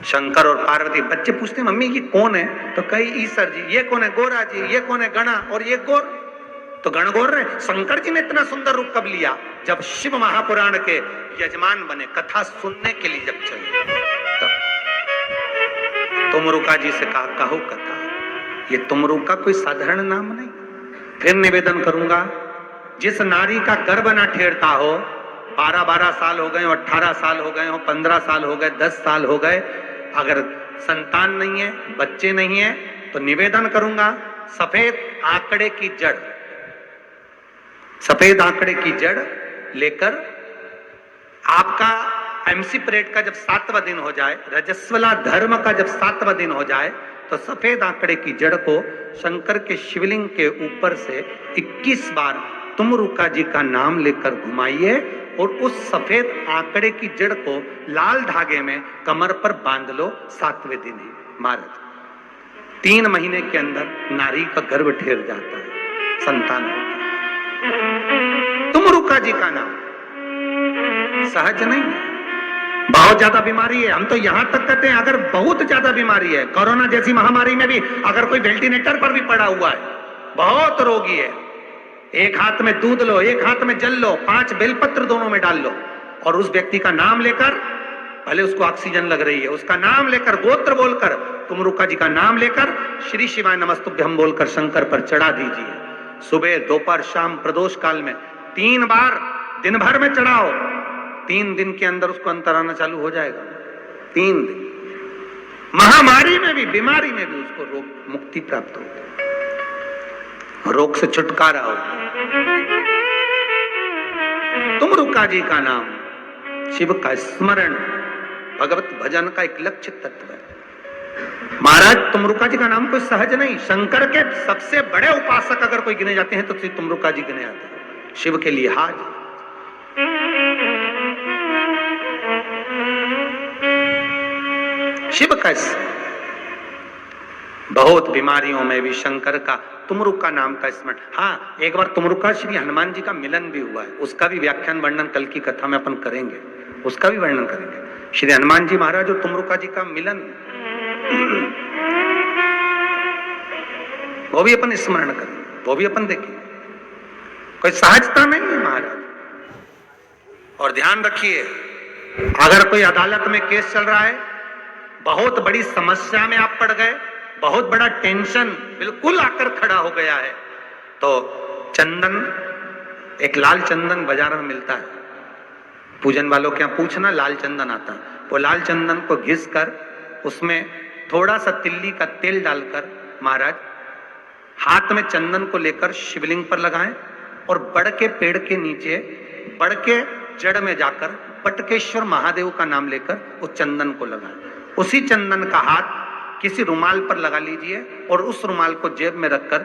शंकर और पार्वती। बच्चे पूछते मम्मी ये कौन है, तो कही ईश्वर जी। ये कौन है? गोरा जी। ये कौन है? गणा। और ये गोर, तो गण गोर रहे। शंकर जी ने इतना सुंदर रूप कब लिया? जब शिव महापुराण के यजमान बने, कथा सुनने के लिए जब चले तब। तुमरुका जी से कहा कहो कथा। ये तुमरुका कोई साधारण नाम नहीं। फिर निवेदन करूंगा, जिस नारी का गर्भ ना ठेरता हो, 12-12 साल हो गए हो, 18 साल हो गए हो, 15 साल हो गए, 10 साल हो गए, अगर संतान नहीं है, बच्चे नहीं है, तो निवेदन करूंगा सफेद आंकड़े की जड़, सफेद आंकड़े की जड़ लेकर आपका एमसी परेड का जब 7वां दिन हो जाए, रजस्वला धर्म का जब 7वां दिन हो जाए, तो सफेद आंकड़े की जड़ को शंकर के शिवलिंग के ऊपर से 21 बार तुमरुका जी का नाम लेकर घुमाइए और उस सफेद आंकड़े की जड़ को लाल धागे में कमर पर बांध लो 7वें दिन ही। महाराज 3 महीने के अंदर नारी का गर्भ ठेर जाता है, संतान होता है। तुमरुका जी का नाम सहज नहीं है, बहुत ज्यादा बीमारी है। हम तो यहां तक कहते हैं अगर बहुत ज्यादा बीमारी है, कोरोना जैसी महामारी में भी अगर कोई वेंटिलेटर पर भी पड़ा हुआ है, बहुत रोगी है, एक हाथ में दूध लो, एक हाथ में जल लो, 5 बेलपत्र दोनों में डाल लो और उस व्यक्ति का नाम लेकर, भले उसको ऑक्सीजन लग रही है, उसका नाम लेकर, गोत्र बोलकर, तुमरुका जी का नाम लेकर श्री शिवाय नमस्तुभ्यम बोलकर शंकर पर चढ़ा दीजिए। सुबह, दोपहर, शाम, प्रदोष काल में 3 बार दिन भर में चढ़ाओ। 3 दिन के अंदर उसको अंतर आना चालू हो जाएगा। 3 दिन। महामारी में भी, बीमारी में भी उसको रोग मुक्ति प्राप्त होगी, रोग से छुटकारा होगा। तुमरुका जी का नाम, शिव का स्मरण, भगवत भजन का एक लक्ष्य तत्व है। महाराज तुमरुका जी का नाम कोई सहज नहीं। शंकर के सबसे बड़े उपासक अगर कोई गिने जाते हैं तो श्री तुमरुका जी गिने जाते हैं। शिव के लिए हाज। शिव का बहुत बीमारियों में भी शंकर का तुमरुका नाम का स्मरण। हाँ, एक बार तुमरुका श्री हनुमान जी का मिलन भी हुआ है, उसका भी व्याख्यान वर्णन कल की कथा में अपन करेंगे, उसका भी वर्णन करेंगे। श्री हनुमान जी महाराज और तुमरुका जी का मिलन, वो भी अपन स्मरण करेंगे, वो भी अपन देखेंगे। कोई सहजता नहीं है महाराज। और ध्यान रखिए, अगर कोई अदालत में केस चल रहा है, बहुत बड़ी समस्या में आप पड़ गए, बहुत बड़ा टेंशन बिल्कुल आकर खड़ा हो गया है, तो चंदन, एक लाल चंदन बाजार में मिलता है, पूजन वालों के यहाँ पूछना, लाल चंदन आता है। वो लाल चंदन को घिस कर उसमें थोड़ा सा तिल्ली का तेल डालकर महाराज हाथ में चंदन को लेकर शिवलिंग पर लगाएं और बड़ के पेड़ के नीचे, बड़ के जड़ में जाकर पटकेश्वर महादेव का नाम लेकर उस चंदन को लगाएं। उसी चंदन का हाथ किसी रुमाल पर लगा लीजिए और उस रुमाल को जेब में रखकर,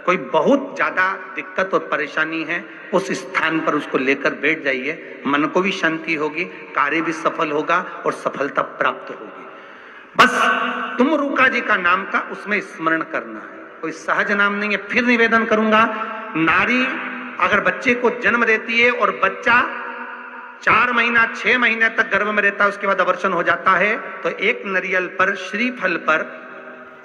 कोई बहुत ज्यादा दिक्कत और परेशानी है, उस स्थान पर उसको लेकर बैठ जाइए। मन को भी शांति होगी, कार्य भी सफल होगा और सफलता प्राप्त होगी। बस तुमरुका जी का नाम का उसमें स्मरण करना है, कोई सहज नाम नहीं है। फिर निवेदन करूंगा, नारी अगर बच्चे को जन्म देती है और बच्चा 4 महीना 6 महीने तक गर्भ में रहता है, उसके बाद अबॉर्शन हो जाता है, तो एक नारियल पर, श्रीफल पर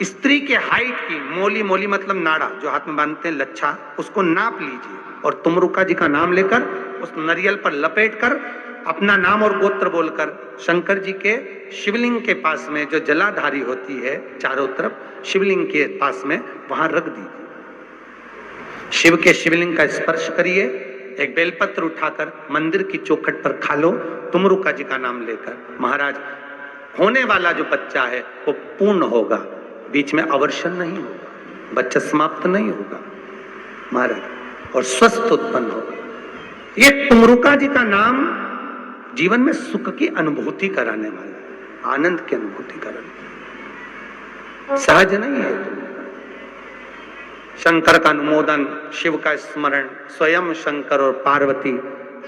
स्त्री के हाइट की मोली, मोली मतलब नाड़ा जो हाथ में बांधते हैं, लच्छा, उसको नाप लीजिए और तुमरुका जी का नाम लेकर उस नारियल पर लपेट कर अपना नाम और गोत्र बोलकर शंकर जी के शिवलिंग के पास में, जो जलाधारी होती है चारों तरफ शिवलिंग के पास में, वहां रख दीजिए। शिव के शिवलिंग का स्पर्श करिए, एक बेलपत्र उठाकर मंदिर की चौखट पर खा लो, तुमरुका जी का नाम लेकर। महाराज होने वाला जो बच्चा है वो पूर्ण होगा, बीच में अवर्षण नहीं होगा, बच्चा समाप्त नहीं होगा महाराज, और स्वस्थ उत्पन्न होगा। ये तुमरुका जी का नाम जीवन में सुख की अनुभूति कराने वाला, आनंद की अनुभूति कराने, सहज नहीं है। शंकर का अनुमोदन, शिव का स्मरण, स्वयं शंकर और पार्वती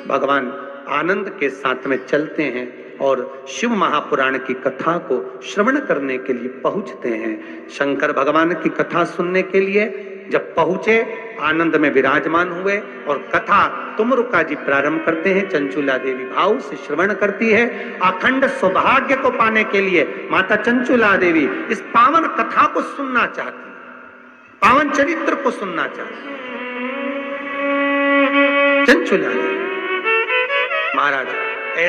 भगवान आनंद के साथ में चलते हैं और शिव महापुराण की कथा को श्रवण करने के लिए पहुंचते हैं। शंकर भगवान की कथा सुनने के लिए जब पहुंचे आनंद में विराजमान हुए और कथा तुमरुका जी प्रारंभ करते हैं। चंचुला देवी भाव से श्रवण करती है। अखंड सौभाग्य को पाने के लिए माता चंचुला देवी इस पावन कथा को सुनना चाहती, पावन चरित्र को सुनना चाहती। चंचुला देवी महाराज